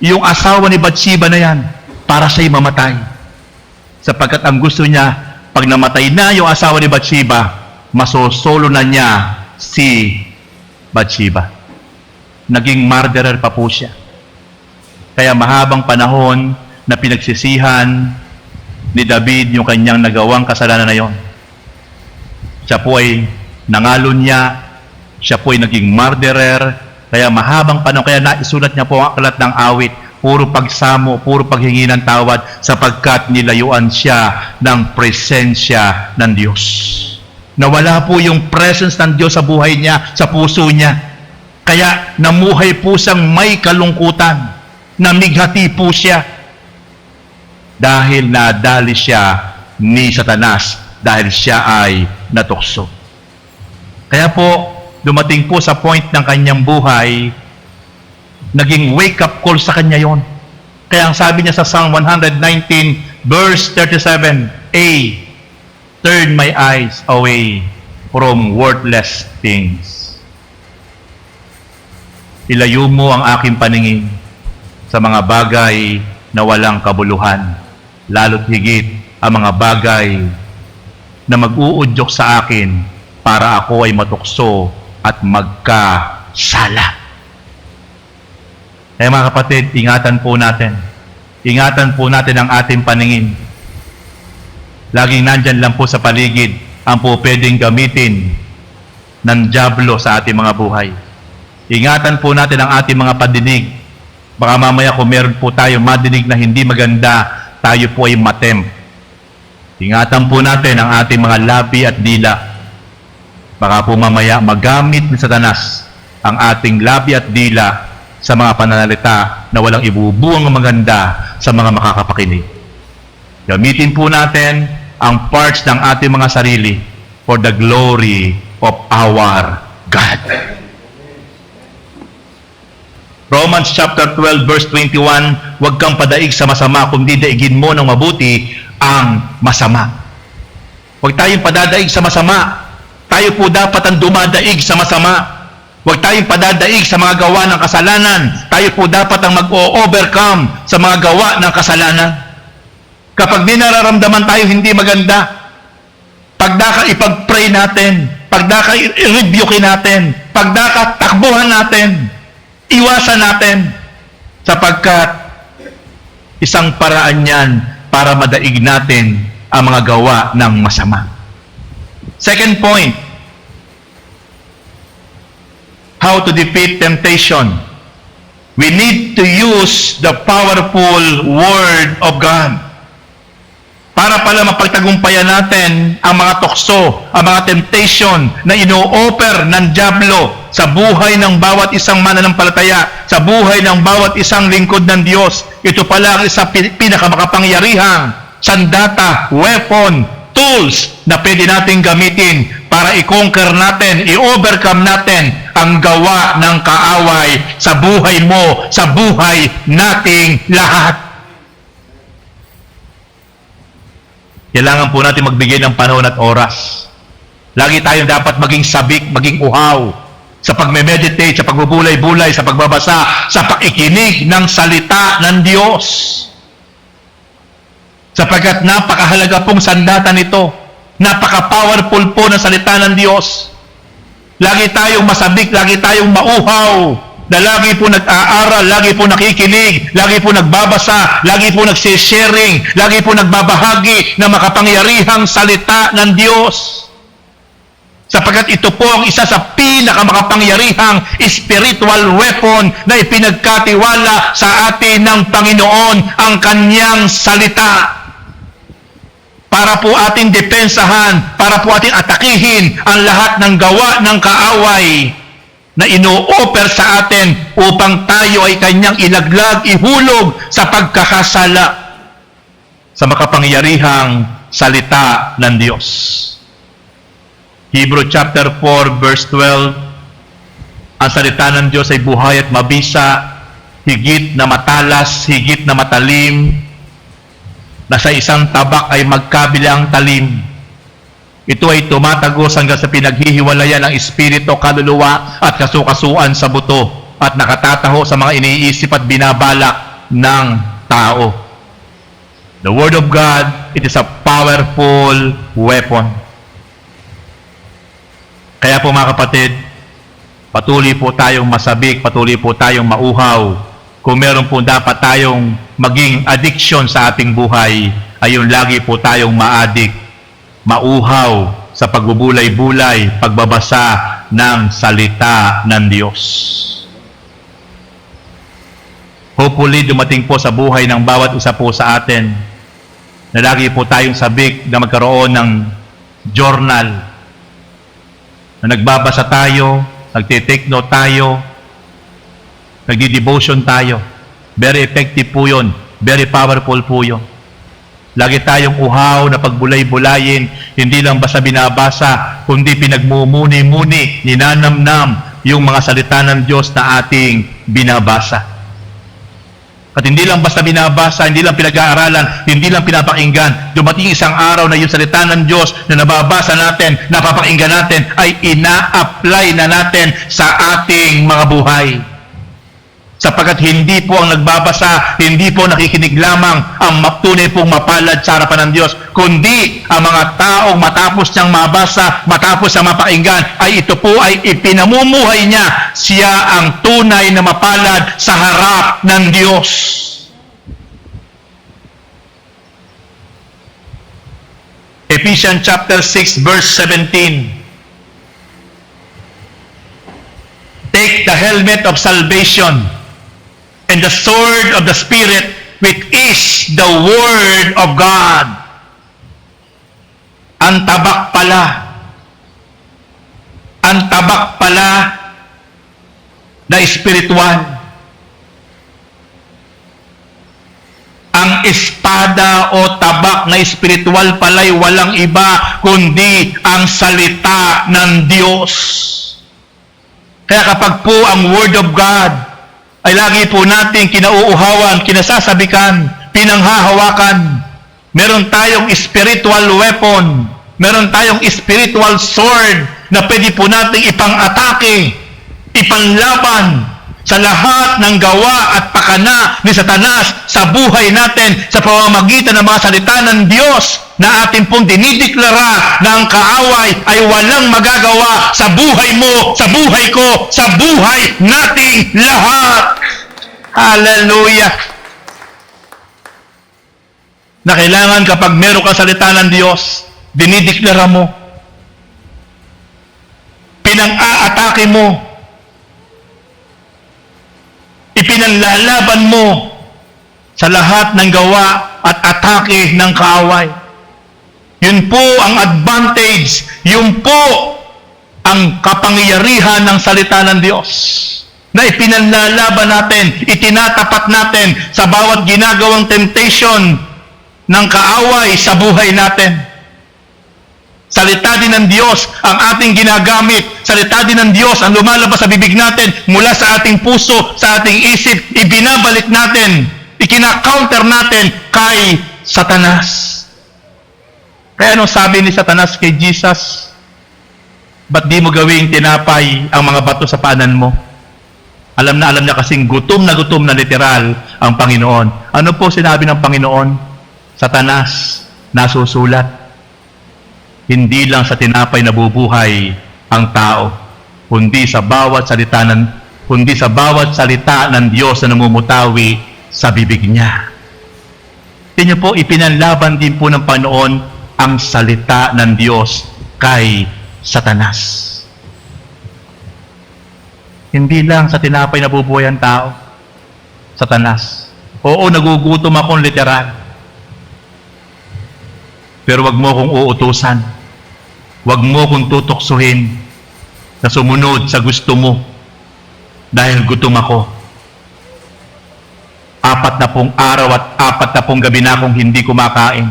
Speaker 1: Yung asawa ni Bathsheba na yan, para siya'y mamatay. Sapagkat ang gusto niya, pag namatay na yung asawa ni Bathsheba, masosolo na niya si Bathsheba. Naging murderer pa po siya. Kaya mahabang panahon na pinagsisihan ni David yung kanyang nagawang kasalanan na yon. Siya po ay nangalon niya, siya po ay naging murderer, kaya mahabang panahon, kaya naisulat niya po ang aklat ng awit, puro pagsamo, puro paghingi ng tawad, sapagkat nilayuan siya ng presensya ng Diyos. Nawala po yung presence ng Diyos sa buhay niya, sa puso niya. Kaya namuhay po siyang may kalungkutan. Namighati po siya. Dahil nadali siya ni Satanas. Dahil siya ay natukso. Kaya po, dumating po sa point ng kanyang buhay, naging wake-up call sa kanya yon. Kaya ang sabi niya sa Psalm 119, verse 37a, turn my eyes away from worthless things. Ilayo mo ang aking paningin sa mga bagay na walang kabuluhan, lalo't higit ang mga bagay na mag-uudyok sa akin para ako ay matukso at magkasala. Kaya mga kapatid, ingatan po natin. Ingatan po natin ang ating paningin. Laging nandyan lang po sa paligid ang po pwedeng gamitin ng dyablo sa ating mga buhay. Ingatan po natin ang ating mga pandinig. Baka mamaya kung meron po tayo madinig na hindi maganda, tayo po ay matempt. Ingatan po natin ang ating mga labi at dila. Baka po mamaya magamit ni Satanas ang ating labi at dila sa mga pananalita na walang ibubuang maganda sa mga makakapakinig. Gamitin po natin ang parts ng ating mga sarili for the glory of our God. Romans chapter 12 verse 21, huwag kang padaig sa masama, kundi daigin mo ng mabuti ang masama. Huwag tayong padadaig sa masama. Tayo po dapat ang dumadaig sa masama. Huwag tayong padadaig sa mga gawa ng kasalanan. Tayo po dapat ang mag-o-overcome sa mga gawa ng kasalanan. Kapag di nararamdaman tayo hindi maganda, pagdaka ipag-pray natin, pagdaka i-rebuke natin, pagdaka takbuhan natin, iwasan natin, sapagkat isang paraan yan para madaig natin ang mga gawa ng masama. Second point, how to defeat temptation. We need to use the powerful Word of God para pala mapagtagumpayan natin ang mga tukso, ang mga temptation na ino-offer ng dyablo sa buhay ng bawat isang mananampalataya, sa buhay ng bawat isang lingkod ng Diyos. Ito pala ang isang pinakamakapangyarihang sandata, weapon, tools na pwede natin gamitin para i-conquer natin, i-overcome natin ang gawa ng kaaway sa buhay mo, sa buhay nating lahat. Kailangan po natin magbigay ng panahon at oras. Lagi tayong dapat maging sabik, maging uhaw sa pagme-meditate, sa pagbubulay-bulay, sa pagbabasa, sa pakikinig ng salita ng Diyos. Sapagkat napakahalaga pong sandata nito. Napaka-powerful po ng salita ng Diyos. Lagi tayong masabik, lagi tayong mauhaw, na lagi po nag-aaral, lagi po nakikinig, lagi po nagbabasa, lagi po nagsisharing, lagi po nagbabahagi ng makapangyarihang salita ng Diyos. Sapagkat ito po ang isa sa pinakamakapangyarihang spiritual weapon na ipinagkatiwala sa atin ng Panginoon, ang kanyang salita. Para po ating depensahan, para po ating atakihin ang lahat ng gawa ng kaaway na ino-offer sa atin upang tayo ay kanyang ilaglag, ihulog sa pagkakasala sa makapangyarihang salita ng Diyos. Hebrew chapter 4 verse 12, ang salita ng Diyos ay buhay at mabisa, higit na matalas, higit na matalim, na sa isang tabak ay magkabilang talim. Ito ay tumatagos hanggang sa pinaghihiwalayan ng espiritu, kaluluwa at kasukasuan sa buto at nakatataho sa mga iniisip at binabalak ng tao. The Word of God, it is a powerful weapon. Kaya po mga kapatid, patuloy po tayong masabik, patuloy po tayong mauhaw. Kung meron po dapat tayong maging addiction sa ating buhay, ayun lagi po tayong ma-addict, mauhaw sa pagbubulay-bulay, pagbabasa ng salita ng Diyos. Hopefully, dumating po sa buhay ng bawat isa po sa atin na lagi po tayong sabik na magkaroon ng journal, na nagbabasa tayo, nagtitake note tayo, nagdi-devotion tayo. Very effective po yun. Very powerful po yun. Lagi tayong uhaw na pagbulay-bulayin, hindi lang basta binabasa, kundi pinagmumuni-muni, ninanamnam yung mga salita ng Diyos na ating binabasa. At hindi lang basta binabasa, hindi lang pinag-aaralan, hindi lang pinapakinggan. Dumating isang araw na yung salita ng Diyos na nababasa natin, napapakinggan natin, ay ina-apply na natin sa ating mga buhay. Sapagkat hindi po ang nagbabasa, hindi po nakikinig lamang ang tunay pong mapalad sa harapan ng Diyos, kundi ang mga taong matapos niyang mabasa, matapos siyang mapakinggan, ay ito po ay ipinamumuhay niya. Siya ang tunay na mapalad sa harap ng Diyos. Ephesians chapter 6 verse 17. Take the helmet of salvation and the sword of the Spirit, which is the Word of God. Ang tabak pala na espiritual. Ang espada o tabak na espiritual pala'y walang iba kundi ang salita ng Diyos. Kaya kapag po ang Word of God ay lagi po natin kinauuhawan, kinasasabikan, pinanghahawakan, meron tayong spiritual weapon, meron tayong spiritual sword na pwede po natin ipang-atake, ipanlaban sa lahat ng gawa at pakana ni Satanas sa buhay natin sa pamamagitan ng mga salita ng Diyos na ating pong dinideklara na ang kaaway ay walang magagawa sa buhay mo, sa buhay ko, sa buhay nating lahat. Hallelujah! Na kailangan kapag meron kang salita ng Diyos, dinideklara mo, pinang-aatake mo, ipinanlalaban mo sa lahat ng gawa at atake ng kaaway. Yun po ang advantage, yun po ang kapangyarihan ng salita ng Diyos na ipinanlalaban natin, itinatapat natin sa bawat ginagawang temptation ng kaaway sa buhay natin. Salita din ng Diyos ang ating ginagamit. Salita din ng Diyos ang lumalabas sa bibig natin mula sa ating puso, sa ating isip. Ibinabalik natin, ikina-counter natin kay Satanas. Kaya anong sabi ni Satanas kay Jesus? Ba't di mo gawing tinapay ang mga bato sa paanan mo? Alam niya kasing gutom na literal ang Panginoon. Ano po sinabi ng Panginoon? Satanas, nasusulat. Hindi lang sa tinapay nabubuhay ang tao, kundi sa bawat salita ng Diyos na namumutawi sa bibig niya. Tingnan po, ipinanlaban din po ng Panginoon ang salita ng Diyos kay Satanas. Hindi lang sa tinapay nabubuhay ang tao, Satanas. Oo, nagugutom akong literal. Pero wag mo kong uutusan. Wag mo kong tutuksuhin na sumunod sa gusto mo dahil gutom ako. 40 araw at 40 gabi na akong hindi kumakain.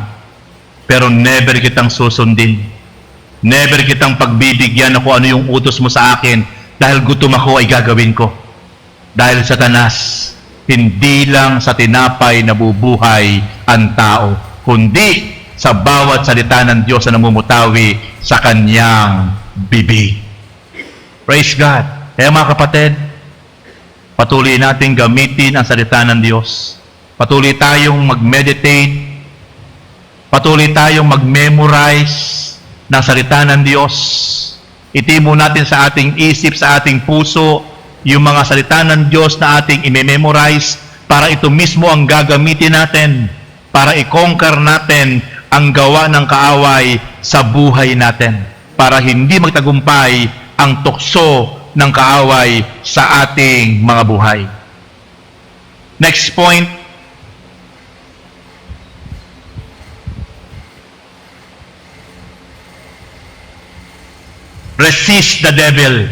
Speaker 1: Pero never kitang susundin. Never kitang pagbibigyan na kung ano yung utos mo sa akin dahil gutom ako ay gagawin ko. Dahil Satanas, hindi lang sa tinapay nabubuhay ang tao, kundi sa bawat salita ng Diyos na namumutawi sa kanyang bibig. Praise God. Kaya mga kapatid, patuloy natin gamitin ang salita ng Diyos. Patuloy tayong mag-meditate. Patuloy tayong mag-memorize ng salita ng Diyos. Itimo natin sa ating isip, sa ating puso, yung mga salita ng Diyos na ating i-memorize para ito mismo ang gagamitin natin para i-conquer natin ang gawa ng kaaway sa buhay natin para hindi magtagumpay ang tukso ng kaaway sa ating mga buhay. Next point. Resist the devil.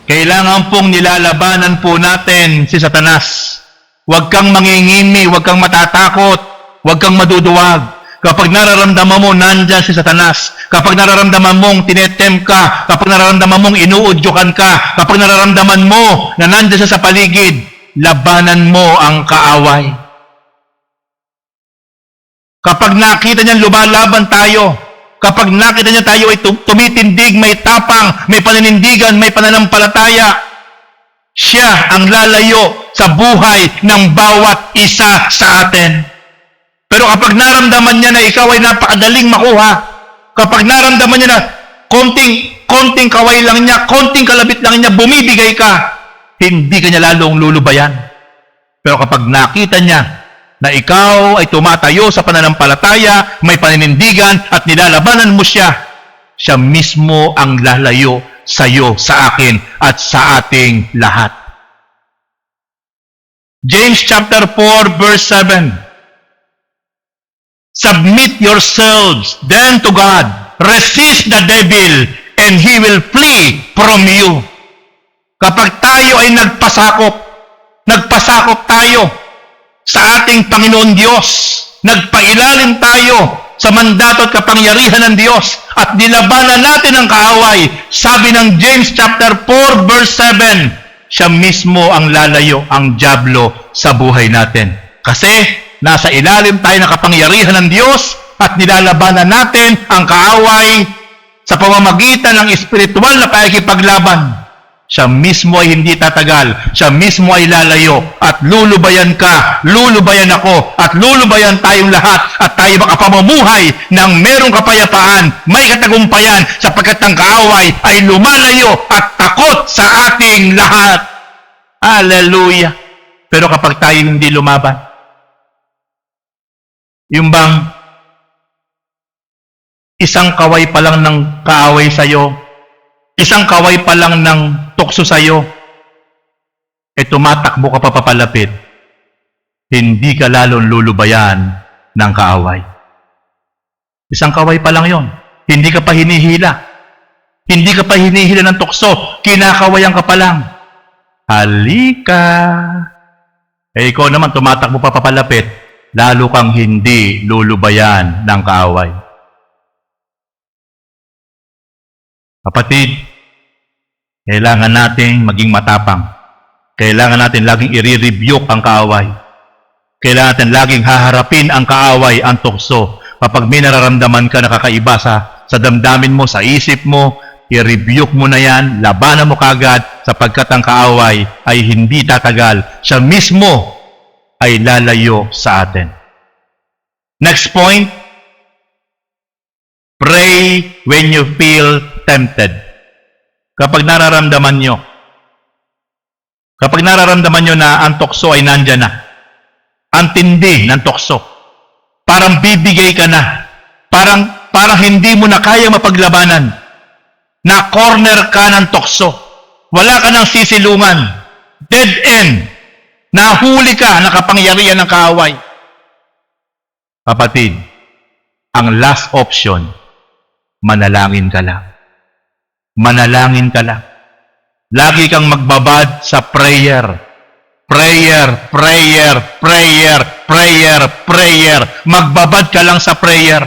Speaker 1: Kailangan pong nilalabanan po natin si Satanas. Huwag kang mangingimi, huwag kang matatakot, huwag kang maduduwag. Kapag nararamdaman mo nandyan si Satanas, kapag nararamdaman mong tinetem ka, kapag nararamdaman mong inuudyokan ka, kapag nararamdaman mo na nandyan siya sa paligid, labanan mo ang kaaway. Kapag nakita niya lumalaban tayo, kapag nakita niya tayo ay tumitindig, may tapang, may paninindigan, may pananampalataya, siya ang lalayo sa buhay ng bawat isa sa atin. Pero kapag naramdaman niya na ikaw ay napakadaling makuha, kapag naramdaman niya na konting kaway lang niya, konting kalabit lang niya, bumibigay ka, hindi ka niya lalong lulubayan. Pero kapag nakita niya na ikaw ay tumatayo sa pananampalataya, may paninindigan at nilalabanan mo siya, siya mismo ang lalayo sa iyo, sa akin, at sa ating lahat. James chapter 4 verse 7. Submit yourselves then to God. Resist the devil and he will flee from you. Kapag tayo ay nagpasakop tayo sa ating Panginoon Diyos. Nagpailalim tayo sa mandato at kapangyarihan ng Diyos at nilabanan natin ang kaaway. Sabi ng James chapter 4 verse 7, siya mismo ang lalayo, ang dyablo sa buhay natin. Kasi nasa ilalim tayo ng kapangyarihan ng Diyos at nilalabanan natin ang kaaway sa pamamagitan ng espiritual na pakikipaglaban. Siya mismo ay hindi tatagal. Siya mismo ay lalayo. At lulubayan ka, lulubayan ako, at lulubayan tayong lahat. At tayo makapamumuhay ng merong kapayapaan, may katagumpayan, sapagkat ang kaaway ay lumalayo at takot sa ating lahat. Hallelujah! Pero kapag tayo hindi lumaban, yung bang isang kaway pa lang ng kaaway sa'yo, isang kaway pa lang ng tukso sa'yo, tumatakbo ka pa papalapit, hindi ka lalong lulubayan ng kaaway. Isang kaway pa lang yon, hindi ka pa hinihila. Hindi ka pa hinihila ng tukso, kinakawayan ka pa lang. Halika! Ikaw naman tumatakbo pa papalapit, lalo kang hindi lulubayan ng kaaway. Kapatid, kailangan nating maging matapang. Kailangan natin laging i-rebuke ang kaaway. Kailangan natin laging haharapin ang kaaway, ang tukso. Kapag may nararamdaman ka na kakaiba sa damdamin mo, sa isip mo, i-rebuke mo na yan, labanan mo kagad, sapagkat ang kaaway ay hindi tatagal. Siya mismo ay lalayo sa atin. Next point, pray when you feel tempted. Kapag nararamdaman nyo na ang tukso ay nandyan na, ang tindi ng tukso, parang bibigay ka na, parang hindi mo na kaya mapaglabanan, na corner ka ng tukso, wala ka ng sisilungan, dead end, nahuli ka ng kapangyarihan ng kaaway. Kapatid, ang last option, manalangin ka lang. Manalangin ka lang. Lagi kang magbabad sa prayer. Prayer, prayer, prayer, prayer, prayer. Magbabad ka lang sa prayer.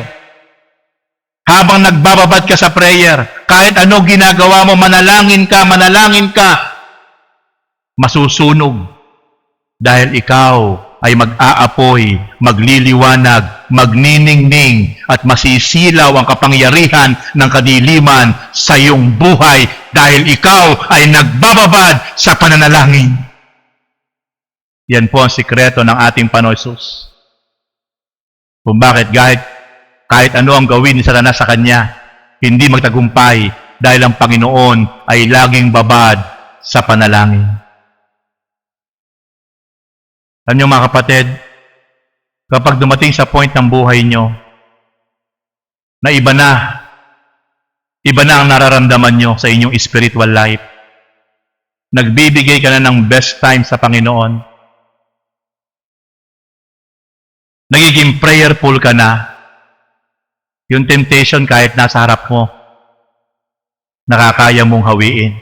Speaker 1: Habang nagbababad ka sa prayer, kahit ano ginagawa mo, manalangin ka, masusunog. Dahil ikaw ay mag-aapoy, magliliwanag, magniningning, at masisilaw ang kapangyarihan ng kadiliman sa iyong buhay dahil ikaw ay nagbababad sa pananalangin. Yan po ang sikreto ng ating Panginoon Hesus. Kung bakit kahit ano ang gawin ni Satanas sa kanya, hindi magtagumpay dahil ang Panginoon ay laging babad sa panalangin. Alam niyo mga kapatid, kapag dumating sa point ng buhay nyo na iba na ang nararamdaman nyo sa inyong spiritual life, nagbibigay ka na ng best time sa Panginoon, nagiging prayerful ka na, yung temptation kahit nasa harap mo, nakakaya mong hawiin.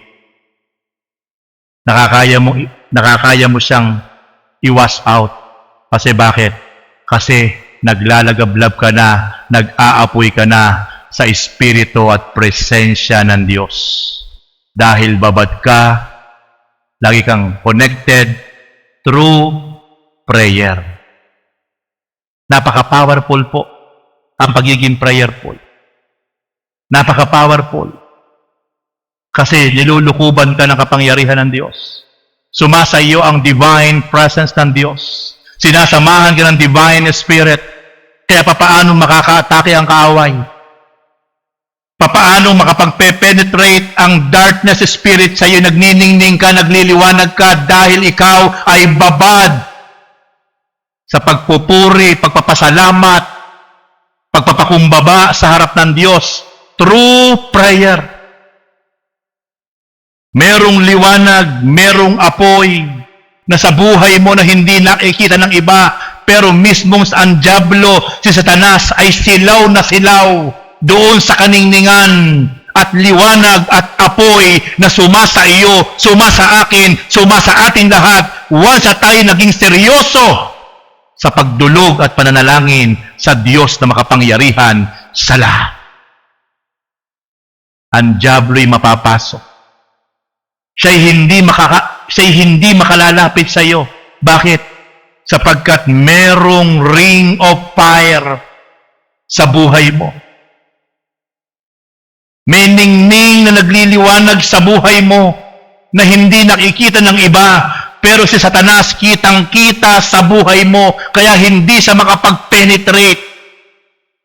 Speaker 1: Nakakaya mo siyang i-wash out. Kasi bakit? Kasi naglalagablab ka na, nag-aapoy ka na sa espiritu at presensya ng Diyos. Dahil babad ka, lagi kang connected through prayer. Napaka-powerful po ang pagiging prayerful. Napaka-powerful. Kasi nilulukuban ka ng kapangyarihan ng Diyos. Sumasa iyo ang divine presence ng Diyos. Sinasamahan ka ng divine spirit. Kaya papaano makaka-atake ang kaaway? Papaano makapag-penetrate ang darkness spirit sa iyo? Nagniningning ka, nagliliwanag ka dahil ikaw ay babad sa pagpupuri, pagpapasalamat, pagpapakumbaba sa harap ng Diyos through prayer. Merong liwanag, merong apoy na sa buhay mo na hindi nakikita ng iba, pero mismong ang dyablo, si Satanas, ay silaw na silaw doon sa kaningningan at liwanag at apoy na sumasa iyo, sumasa akin, sumasa ating lahat. Once na tayo naging seryoso sa pagdulog at pananalangin sa Diyos na makapangyarihan sa lahat. Ang diablo'y mapapasok. Siya'y hindi makalalapit sa iyo. Bakit? Sapagkat merong ring of fire sa buhay mo. May ningning na nagliliwanag sa buhay mo na hindi nakikita ng iba, pero si Satanas kitang-kita sa buhay mo, kaya hindi siya makapag-penetrate.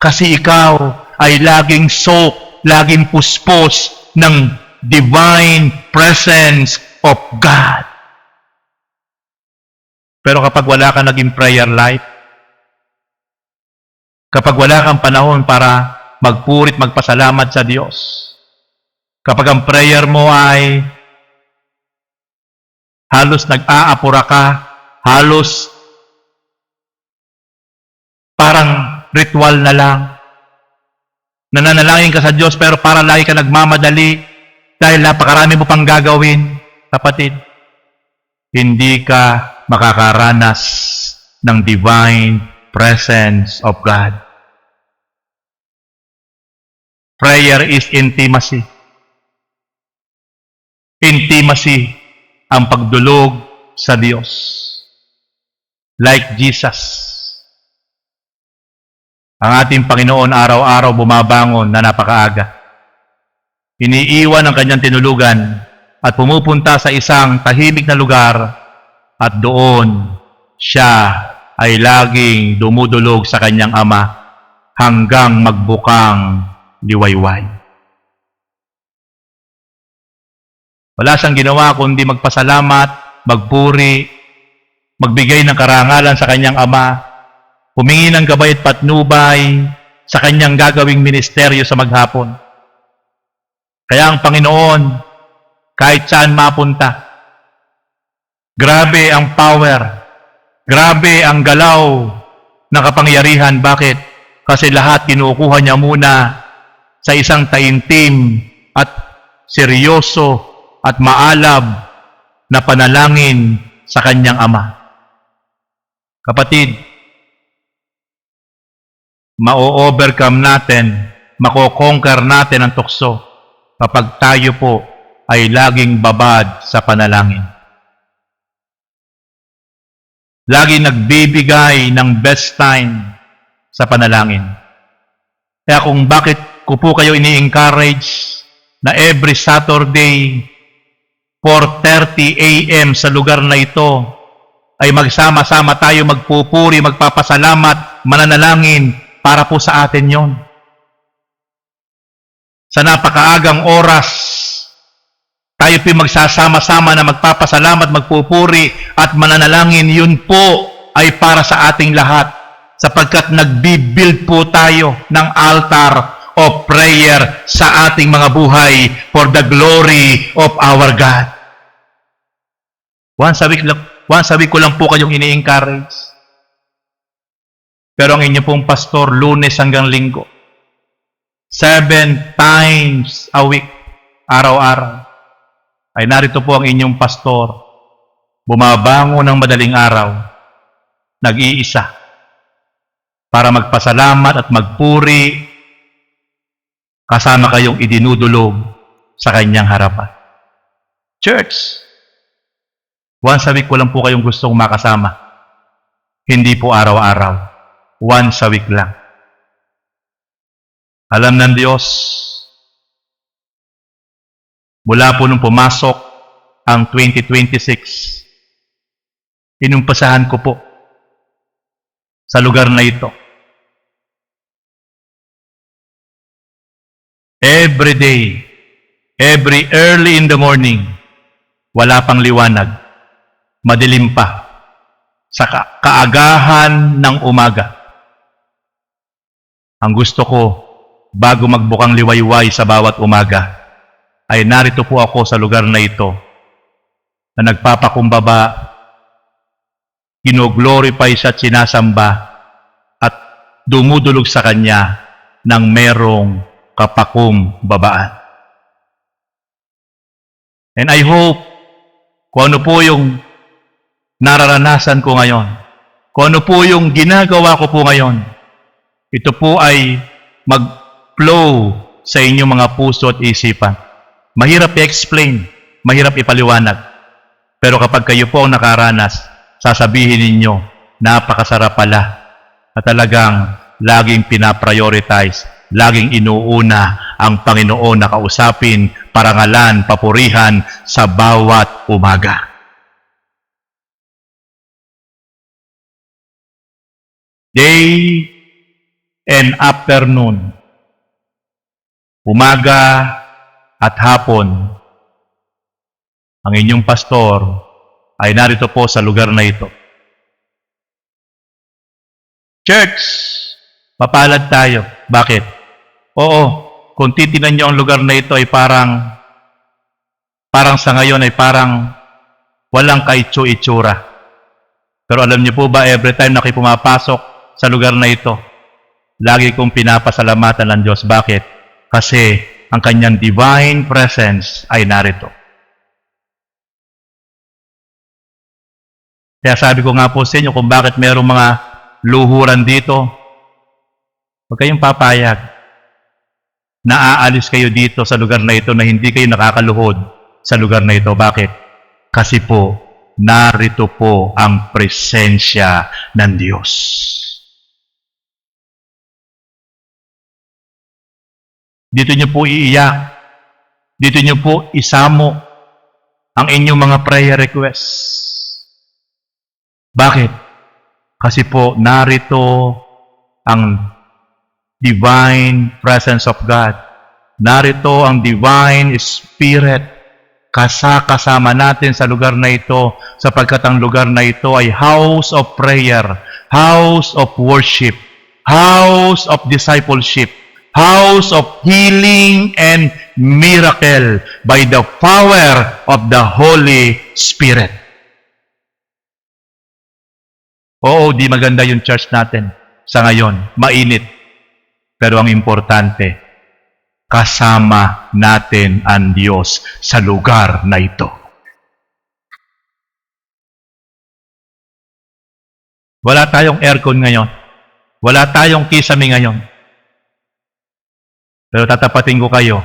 Speaker 1: Kasi ikaw ay laging soak, laging puspos ng divine presence of God. Pero kapag wala ka naging prayer life, kapag wala kang panahon para magpurit, magpasalamat sa Diyos, kapag ang prayer mo ay halos nag-aapura ka, halos parang ritual na lang, nananalangin ka sa Diyos pero para lagi ka nagmamadali dahil napakarami mo pang gagawin, kapatid, hindi ka makakaranas ng divine presence of God. Prayer is intimacy. Intimacy ang pagdulog sa Diyos. Like Jesus. Ang ating Panginoon araw-araw bumabangon na napakaaga. Iniiwan ang kanyang tinulugan at pumupunta sa isang tahimik na lugar at doon siya ay laging dumudulog sa kanyang Ama hanggang magbukang liwayway. Wala siyang ginawa kundi magpasalamat, magpuri, magbigay ng karangalan sa kanyang Ama, humingi ng gabay at patnubay sa kanyang gagawing ministeryo sa maghapon. Kaya ang Panginoon, kahit saan mapunta, grabe ang power, grabe ang galaw ng kapangyarihan. Bakit? Kasi lahat kinukuha niya muna sa isang taimtim at seryoso at maalab na panalangin sa kanyang Ama. Kapatid, ma-overcome natin, mako-conquer natin ang tukso kapag tayo po ay laging babad sa panalangin. Laging nagbibigay ng best time sa panalangin. Kaya kung bakit ko po kayo ini-encourage na every Saturday 4:30 a.m. sa lugar na ito ay magsama-sama tayo magpupuri, magpapasalamat, mananalangin para po sa atin yon. Sa napakaagang oras, tayo po magsasama-sama na magpapasalamat, magpupuri at mananalangin. Yun po ay para sa ating lahat sapagkat nagbibuild po tayo ng altar of prayer sa ating mga buhay for the glory of our God. Once a week ko lang po kayong ini-encourage. Pero ang inyo pong pastor, Lunes hanggang Linggo, 7 times a week, araw-araw, ay narito po ang inyong pastor, bumabango ng madaling araw, nag-iisa, para magpasalamat at magpuri, kasama kayong idinudulog sa kanyang harapan. Church, once a week ko lang po kayong gustong makasama. Hindi po araw-araw. Once a week lang. Alam ng Diyos, mula po nung pumasok ang 2026, inumpasahan ko po sa lugar na ito. Every day, every early in the morning, wala pang liwanag, madilim pa, sa kaagahan ng umaga. Ang gusto ko, bago magbukang liwayway sa bawat umaga, ay narito po ako sa lugar na ito na nagpapakumbaba, gino-glorify siya at sinasamba at dumudulog sa Kanya ng merong kapakumbabaan. And I hope kung ano po yung nararanasan ko ngayon, Kung ano po yung ginagawa ko po ngayon, ito po ay mag-flow sa inyong mga puso at isipan. Mahirap i-explain, mahirap ipaliwanag. Pero kapag kayo po ang nakaranas, sasabihin ninyo, napakasarap pala at talagang laging pinaprioritize, laging inuuna ang Panginoon na kausapin, parangalan, papurihan sa bawat umaga. Day and afternoon, umaga at hapon, ang inyong pastor ay narito po sa lugar na ito. Church, papalad tayo. Bakit? Oo, kung titinan nyo ang lugar na ito ay parang sa ngayon ay parang walang kaitsu-itsura. Pero alam niyo po ba, every time na kayo pumapasok sa lugar na ito, lagi kong pinapasalamatan ng Diyos. Bakit? Kasi ang kanyang divine presence ay narito. Kaya sabi ko nga po sa inyo kung bakit mayroong mga luhuran dito, huwag kayong papayag. Naaalis kayo dito sa lugar na ito na hindi kayo nakakaluhod sa lugar na ito. Bakit? Kasi po, narito po ang presensya ng Diyos. Dito nyo po iiyak. Dito nyo po isamo ang inyong mga prayer requests. Bakit? Kasi po narito ang divine presence of God. Narito ang divine Spirit. Kasama natin sa lugar na ito sapagkat ang lugar na ito ay house of prayer, house of worship, house of discipleship, house of healing and miracle by the power of the Holy Spirit. Oo, di maganda yung church natin sa ngayon. Mainit. Pero ang importante, kasama natin ang Diyos sa lugar na ito. Wala tayong aircon ngayon. Wala tayong kisame ngayon. Pero tatapatin ko kayo,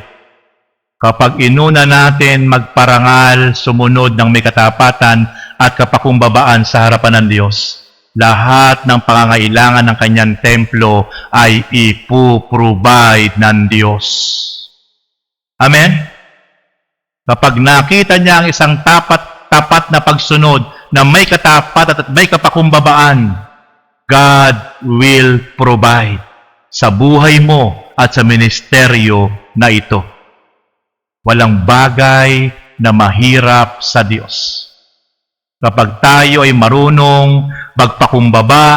Speaker 1: kapag inuna natin magparangal, sumunod ng may katapatan at kapakumbabaan sa harapan ng Diyos, lahat ng pangangailangan ng kanyang templo ay ipuprovide ng Diyos. Amen? Kapag nakita niya ang isang tapat na pagsunod na may katapat at may kapakumbabaan, God will provide sa buhay mo at sa ministeryo na ito. Walang bagay na mahirap sa Diyos. Kapag tayo ay marunong magpakumbaba,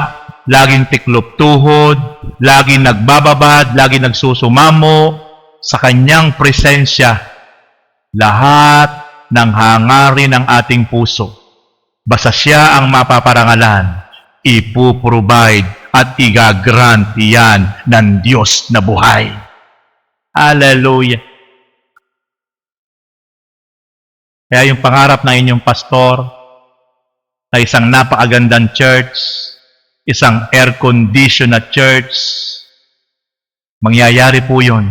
Speaker 1: laging tiklop tuhod, laging nagbababad, laging nagsusumamo sa kanyang presensya, lahat ng hangarin ng ating puso, basta siya ang mapaparangalan, ipuprovide at igagrant iyan ng Diyos na buhay. Hallelujah! Kaya yung pangarap ng inyong pastor na isang napakagandang church, isang air-conditioned na church, mangyayari po yun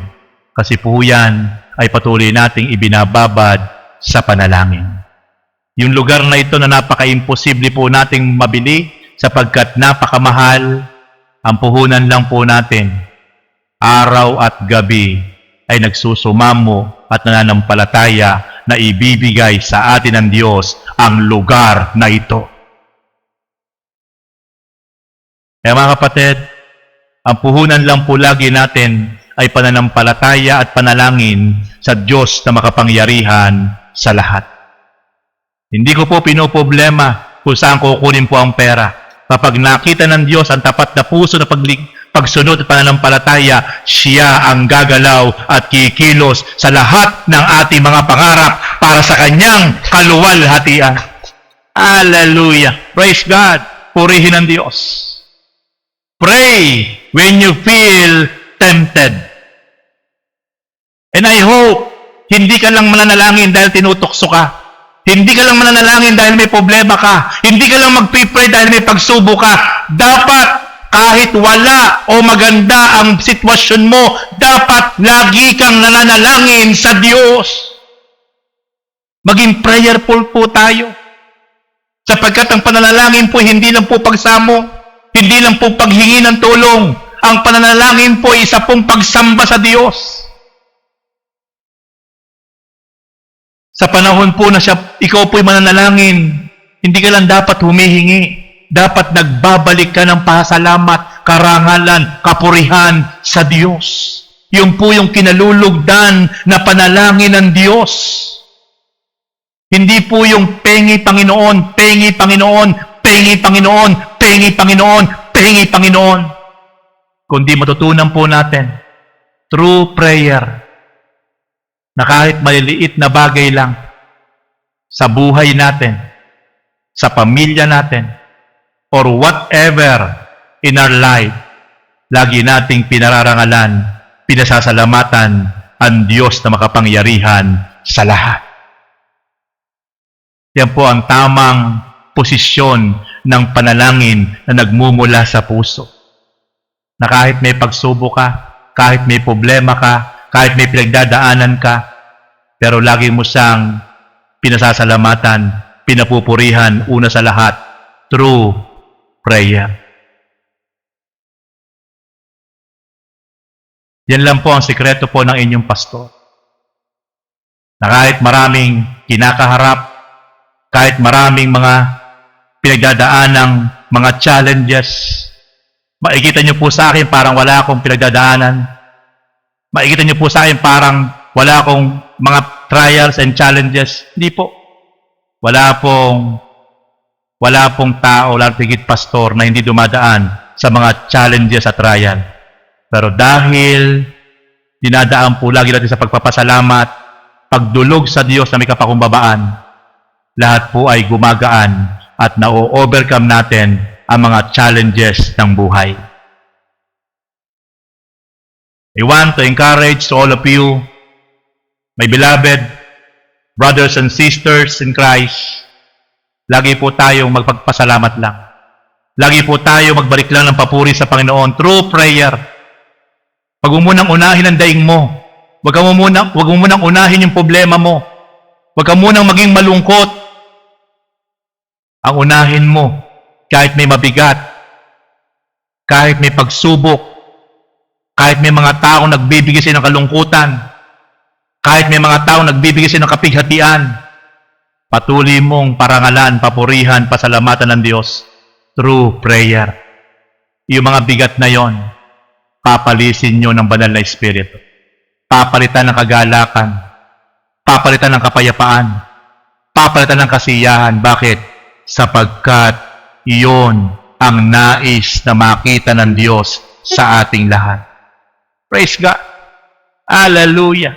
Speaker 1: kasi po yan ay patuloy nating ibinababad sa panalangin. Yung lugar na ito na napaka-imposible po nating mabili sapagkat napakamahal, ang puhunan lang po natin, araw at gabi ay nagsusumamo at nananampalataya na ibibigay sa atin ng Diyos ang lugar na ito. Kaya mga kapatid, ang puhunan lang po lagi natin ay pananampalataya at panalangin sa Diyos na makapangyarihan sa lahat. Hindi ko po pinoproblema kung saan kukunin po ang pera. Kapag nakita ng Diyos ang tapat na puso na pagsunod at pananampalataya, siya ang gagalaw at kikilos sa lahat ng ating mga pangarap para sa kanyang kaluwalhatian. Hallelujah! Praise God! Purihin ang Diyos. Pray when you feel tempted. And I hope, hindi ka lang mananalangin dahil tinutokso ka. Hindi ka lang mananalangin dahil may problema ka. Hindi ka lang mag-pray dahil may pagsubo ka. Dapat kahit wala o maganda ang sitwasyon mo, dapat lagi kang nananalangin sa Diyos. Maging prayerful po tayo. Sapagkat ang pananalangin po hindi lang po pagsamo, hindi lang po paghingi ng tulong. Ang pananalangin po ay isa pong pagsamba sa Diyos. Sa panahon po na ikaw po'y mananalangin, hindi ka lang dapat humihingi. Dapat nagbabalik ka ng pasalamat, karangalan, kapurihan sa Diyos. Yun po yung kinalulugdan na panalangin ng Diyos. Hindi po yung pengi Panginoon, pengi Panginoon, pengi Panginoon, pengi Panginoon, pengi Panginoon. Kundi matutunan po natin, true prayer, na kahit maliliit na bagay lang sa buhay natin, sa pamilya natin, or whatever in our life, lagi nating pinararangalan, pinasasalamatan ang Diyos na makapangyarihan sa lahat. Yan po ang tamang posisyon ng panalangin na nagmumula sa puso. Na kahit may pagsubok ka, kahit may problema ka, kahit may pinagdadaanan ka, pero lagi mo siyang pinasasalamatan, pinapupurihan, una sa lahat, through prayer. Yan lang po ang sikreto po ng inyong pastor. Na kahit maraming kinakaharap, kahit maraming mga pinagdadaanang mga challenges, makikita niyo po sa akin parang wala akong pinagdadaanan. Makikita niyo po sa akin parang wala akong mga trials and challenges. Hindi po. Wala pong tao, lalo higit pastor, na hindi dumadaan sa mga challenges at trial. Pero dahil dinadaan po lagi natin sa pagpapasalamat, pagdulog sa Diyos na may kapakumbabaan, lahat po ay gumagaan at na-overcome natin ang mga challenges ng buhay. I want to encourage to all of you, my beloved brothers and sisters in Christ, lagi po tayong magpagpasalamat lang. Lagi po tayo magbalik lang ng papuri sa Panginoon through prayer. Huwag mo munang unahin ang daing mo. Huwag mo munang unahin yung problema mo. Huwag ka munang maging malungkot. Ang unahin mo, kahit may mabigat, kahit may pagsubok, kahit may mga taong nagbibigay sa ng kalungkutan, kahit may mga taong nagbibigay sa ng kapighatian, patuloy mong parangalan, papurihan, pasalamatan ng Diyos through prayer. Yung mga bigat na yon, papalisin nyo ng banal na Espiritu. Papalitan ng kagalakan, papalitan ng kapayapaan, papalitan ng kasiyahan. Bakit? Sapagkat iyon ang nais na makita ng Diyos sa ating lahat. Praise God. Hallelujah.